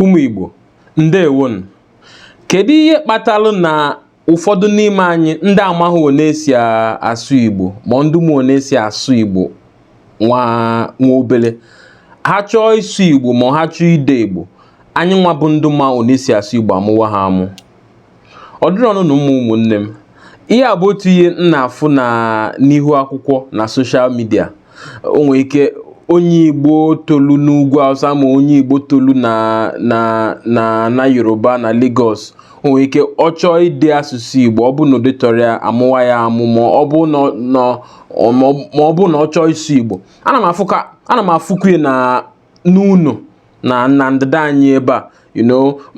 Ụmụ Igbo, ndewonu. Kedu ihe kpatalụ na ụfọdụ n'ime anyị ndị amaghị one esi asụ Igbo ma ndị mụ one esi asụ Igbo nwa obele, ha chọọ ịsụ Igbo ma ha chọọ ide Igbo, anyị nwa bụ ndị ma one esi asụ Igbo amụwa ha amụ. Ọ dịrị ọnụ na ụmụnne m, ihe a bụ otu ihe m na-afụ n'ihu akwụkwọ na social media. O nwere ike onye Igbo tolu n'ugwu Hausa ma onye Igbo tolu na Yoruba na Lagos, o nwere ike ọ chọọ ide asụsụ Igbo, ọ bụ na odetoria amụwa ya amụ, ma ọ bụ na ọ chọọ ịsụ Igbo. Ana m afụkwa na n'ụlọ na ndịda anyị ebe a,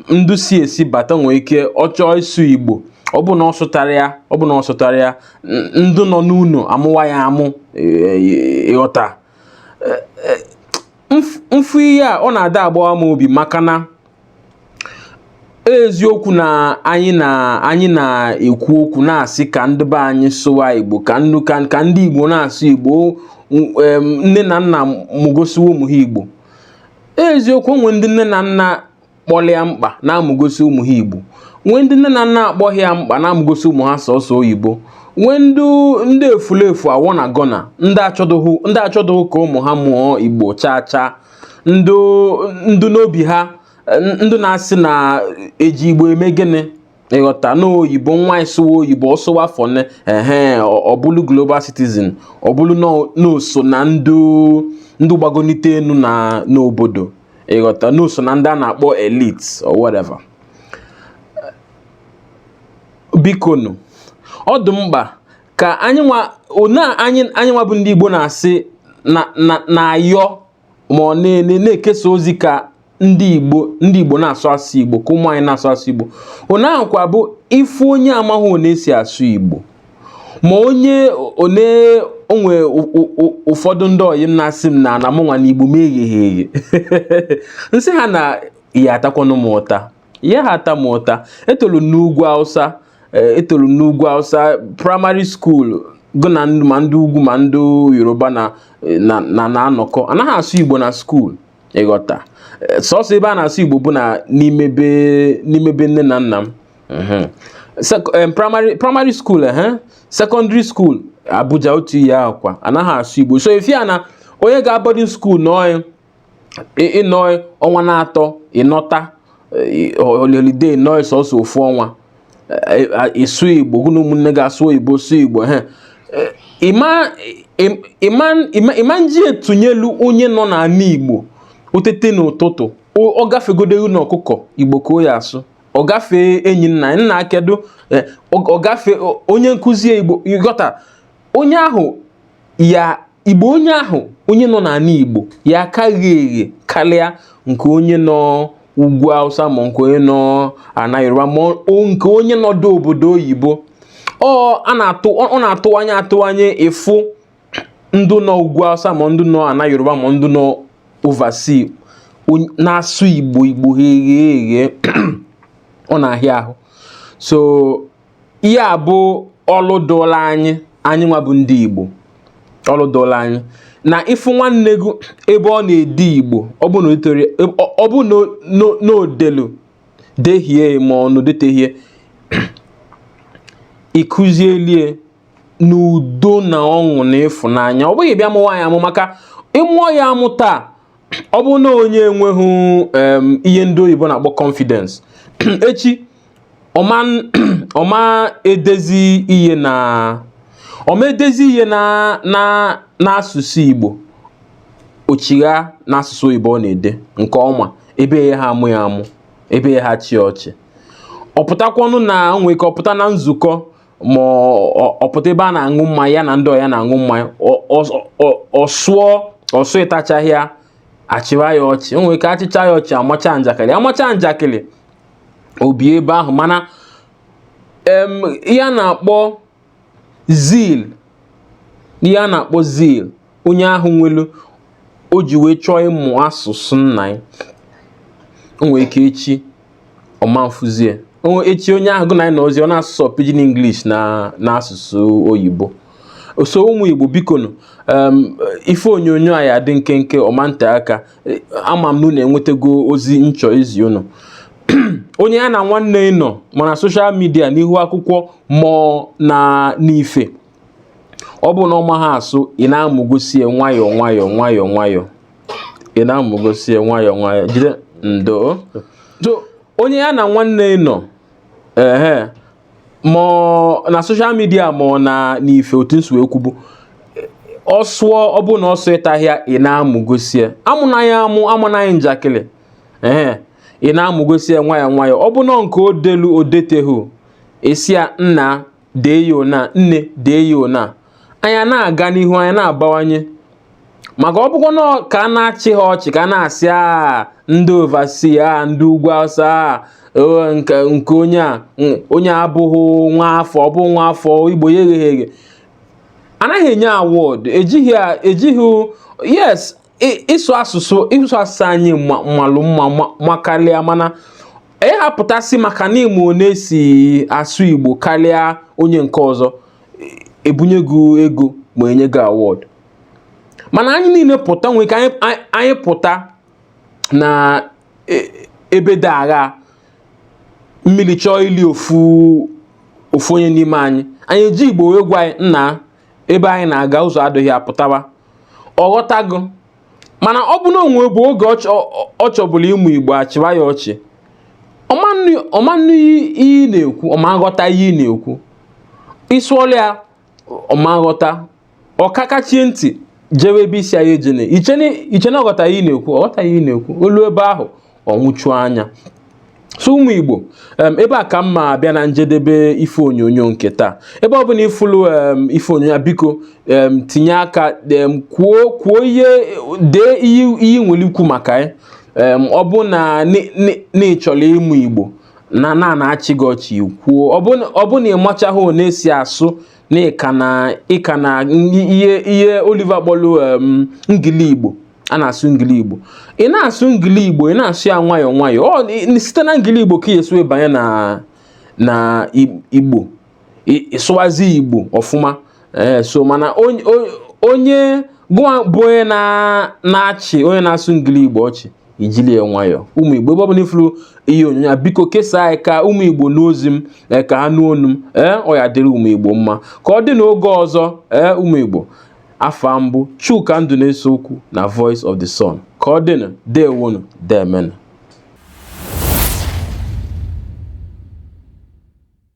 ndụ si esi bata, nwere ike ọ chọọ ịsụ Igbo, ọ bụ na ọ sụtara ya ndụ nọ n'ụlọ amụwa ya amụ, ịghọta. Mfu ihe a ọ na-ada agbawa m obi, maka na eziokwu na anyị na-ekwu okwu na-asị ka ndị be anyị sụwa Igbo, ka ndị Igbo na-asụ Igbo, nne na nna mụgosiwo ụmụ ha Igbo. Eziokwu, nwee ndị nne na nna kpọlịa mkpa na-amụgosi ụmụ ha Igbo, nwee ndị nne na nna akpọghị ya mkpa na-amụgosi ụmụ ha sọsọ oyibo, nwee ndị efulefu awọ na gọna, ndị achọdụghị ka ụmụ ha mụọ Igbo chaa, ndụ n'obi ha, ndụ na-asị na eji Igbo eme gịnị, ịghọta, n'oyibo nwa ịsụwa oyibo ọsụwa fọne, ọ bụrụ global citizen, ọ bụrụ n'oso na ndụ gbagonite enu n'obodo, ịghọta, n'oso na ndị a na-akpọ elite or whatever. Bikonu, ọ dị mkpa ka anyị nwa bụ ndị Igbo na-asị na-ayọ ma ọ na-ekesa ozi ka ndị Igbo na-asụ asụ Igbo, ka ụmụ anyị na-asụ asụ Igbo. Onye ahụkwa bụ ifu onye amaghị one esi asụ Igbo, ma onwe ụfọdụ ndị oyi m na-asị m na mụnwa na Igbo m egheghị eghe nsị ha na ihe atakwanụ m ụta, ihe ha ata m ụta. Etolu n'ugwu Hausa primary school go na ma ndị ugwu ma ndị Yoruba na-anọkọ, anaghị asụ Igbo na school, ịghọta. Sọsọ ebe a na-asụ Igbo bụ na n'ime be nne na nna m. Primary school, secondary school Abuja, otu ihe akwa, anaghị asụ Igbo. So ifia na onye ga boarding school ịnọ ọnwa na-atọ, ịnọta holiday nọ sọsọ ofu ọnwa, ịsụ Igbo, gụ na ụmụnne ga-asụ Igbo, sụ Igbo. Ịma nji etunyelu onye nọ n'ala Igbo otete n'ụtụtụ, ọ gafegodeghị n'ọkụkọ Igbo ka o ya asụ, ọ gafee enyi nna kedu, ọ gafee onye nkụzi Igbo, ịghọta. Onye ahụ Igbo, onye nọ n'ala Igbo ya akaghị eghe karịa nke onye nọ ugwu Hausa, ma nke onye nọ ana Yoruba, ma nke onye nọdụ obodo oyibo. Ọ na-atụwanye ịfụ ndụ nọ ugwu Hausa, ma ndụ nọ ana Yoruba, ma ndụ nọ overseas na-asụ Igbo eghe ọ na-ahịa ahụ. So ihe a bụ ọlụ dọla anyị nwa bụ ndị Igbo, ọlụ dọla anyị na ịfụ nwanne gị ebe ọ na-ede Igbo, ọ bụ n'odelu dehie ma ọ n'odeteghie, ịkụzielie n'udo na ọṅụ na ịfụnanya. Ọ bụghị bịa mụwa ya amụ, maka ịmụọ ya amụ taa, ọ bụ na onye enweghị ihe ndị oyibo na-akpọ confidence, echi ọma edezi ihe n'asụsụ Igbo, ochigha n'asụsụ oyibo ọ na-ede nke ọma, ebe ha amụ ya amụ, ebe ha chi ọchị. Ọpụtakwanụ na nwere ka ọpụta na nzukọ, ma ọpụta ebe a na-aṅụ mmanya, ya na ndị ọya na-aṅụ mmanya, ọsụ ịtachaghị ya, achịwa ya ọchị. O nwere ka achịcha ya ọchị, amacha njakịrị obi ebe ahụ. Mana ihe a na-akpọ zeal, onye ahụ nwelu o ji wee chọọ ịmụ asụsụ nna ya, o nwere ike echi ọma mfuzie, echi onye ahụ gụ na anyị na ozi ọ na-asụsụ pidgin English na asụsụ oyibo. so ụmụ Igbo biko nụ ife onyonyo a ya dị nkenke ọmante aka ama m na enwetago ozi nchọ izi unu onye ya na nwanne nọ mana social media n'ihu akwụkwọ ma na n'ife ọ bụ na ọma ha asụ ị na-amụgosie nwayọọ ị na-amụgosie nwayọọ jide ndo so onye ya na nwanne nọ ma na social media ma na n'ife otu nsu ekwubu ọ bụ na ọsọ ịtahịa ị na-amụgosie amụna ya amụna ya njakịrị ị na-amụgosie nwayọọ ọ bụ na nke odelu odetehu esi ya nna dee ya ona nne dee ya ona anya na-aga n'ihu anya na-abawanye maka ọ bụkwa na ka a na-achị ha ọchị ka a na-asị ndị ovasi ndị ugwu Hausa nke onye abụghị nwa afọ ọ bụ nwa afọ Igbo ya eghe anaghị enye award ejighị yes ịsụ asụsụ anyị mmalụ mma makarịa mana hapụtasị maka na Igbo na-esi asụ Igbo karịa onye nke ọzọ ebunye gị ego ma enye gị award mana anyị niile pụta nwere ka anyị pụta na ebe dị agha mmiri chọọ ili ofu onye n'ime anyị eji Igbo wee gwa anyị nna ebe anyị na-aga ụzọ adịghị apụtawa ọghọtago mana ọ bụ na onwe bụ oge ọ chọbụla ịmụ Igbo achịwa ya ọchị ọmanụ iyi na-ekwu ọma nghọta iyi na-ekwu ịsụọla ya ọma nghọta ọkakachie ntị jewe ebe isi anyị ejene ichene ọghọta iyi na-ekwu ọghọta iyi na-ekwu olu ebe ahụ ọnwụchuo anya so ụmụ Igbo ebe a ka mma abịa na njedebe ife onyonyo nke taa ebe ọ bụ na ifulu ife onyonyo biko tinye aka kwuo ihe dee ihe nwere ikwu maka ya ọ bụ na ịchọrọ ịmụ Igbo na-achị gị ọchị kwuo ọ bụ na ịmachaghị na-esi asụ na ịka na ihe Oliver kpọlụ ngili Igbo a na-asụ ngili Igbo ị na-asụ ngili Igbo ị na-asụ ya nwayọọ site na ngili Igbo ka ị esi banye na Igbo ịsụwazi Igbo ọfụma so mana onye bụ onye na-achị onye na-asụ ngili Igbo ọchị ijili ya nwayọọ ụmụ Igbo ebe ọ bụ na ifuru ihe onyonyo biko kesaa anyị ka ụmụ Igbo n'ozi m ka ha nụ onu m ọ ya dịrị ụmụ Igbo mma ka ọ dị n'oge ọzọ ụmụ Igbo afa mbụ Chuka Ndụ na-eso okwu na Voice of the Sun ka ọ dịnụ dewonu demenụ